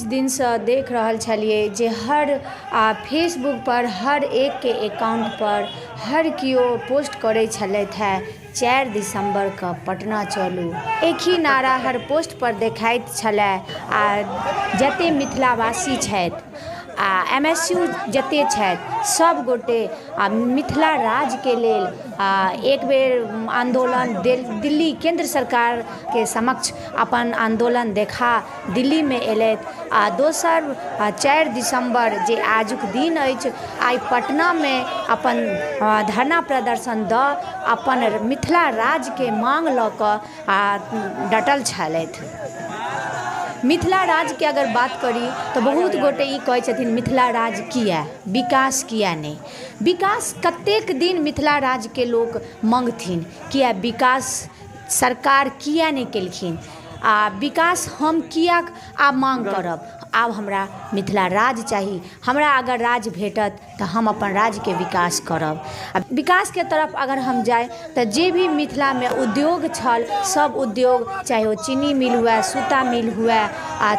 दिन से देख रहल छलिए जे हर फेसबुक पर हर एक के अकाउंट पर हर कियो पोस्ट करे छलथि है 4 दिसंबर का पटना चलू। एक ही नारा हर पोस्ट पर देखाइत छलै आ जते मिथिलावासी छथि MSU जते छथि सब गोटे मिथिला राज्य के लेल एक बेर आंदोलन दिल्ली केंद्र सरकार के समक्ष अपन आंदोलन देखा दिल्ली में एलथि आ दोसर 4 दिसंबर जे आजुक दिन अछि आइ पटना में अपन धरना प्रदर्शन अपन मिथिला राज्य के मांग लऽ कऽ डटल छलथि। मिथिला राज्य के अगर बात करी तो बहुत गोटे ई कहै छथिन मिथिला राज्य किया, विकास किया नहीं। विकास कतेक दिन मिथिला राज्य के लोग मांगथिन, किया विकास सरकार किया नहीं केलखिन विकास हम किया मांग करब। आब हमरा मिथिला राज्य चाहिए, हमरा अगर राज्य भेटत तो हम अपन राज्य के विकास करब। विकास के तरफ अगर हम जाए तो जे भी मिथिला में उद्योग छल सब उद्योग, चाहे वो चीनी मिल हुआ, सूता मिल हुआ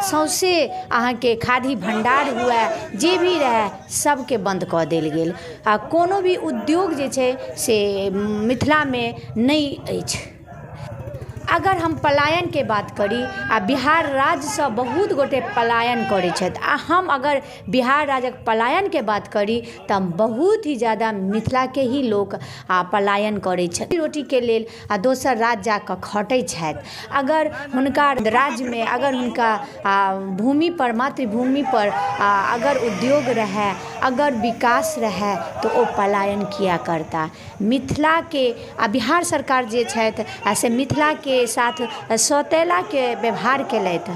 सौंसे अहाँ के खादी भंडार हुआ, जे भी रहे सबके बंद कऽ देल गेल। कोनो भी उद्योग जे छै से मिथिला में नहीं अछि। अगर हम पलायन के बात करी बिहार राज्य से बहुत गोटे पलायन करे छथि हम अगर बिहार राज्यक पलायन के बात करी तो बहुत ही ज़्यादा मिथिला के ही लोग पलायन करे छथि। रोटी के लेल दोसर राज्य जाकर खटै छथि। अगर हुनका राज्य में अगर हुनका भूमि पर मातृभूमि पर अगर उद्योग रहे, अगर विकास रहे तो वो पलायन किया करता। मिथिला के बिहार सरकार जे छथि से मिथिला के साथ सौतेला के व्यवहार केलथि।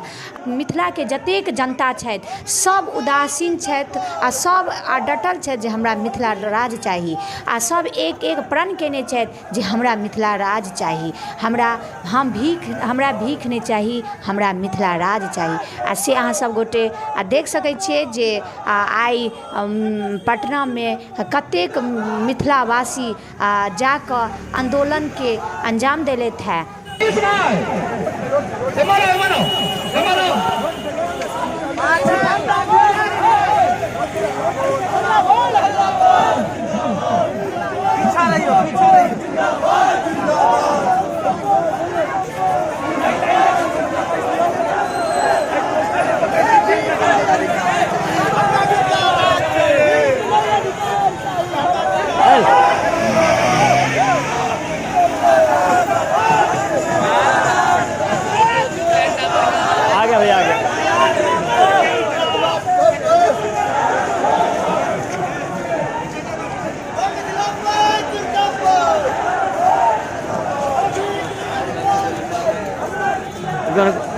मिथिला के जतेक जनता छथि सब उदासीन छथि सब डटल छथि जे हमरा मिथिला राज्य चाही सब एक एक प्रण केने छथि जे हमरा मिथिला राज्य चाही, हमरा भीख नहीं चाही, हमरा मिथिला राज्य चाही। से अहाँ सब गोटे देख सकै छियै जे आइ पटना में कतेक मिथिलावासी जाकर आंदोलन के अंजाम देलथि है। Gonna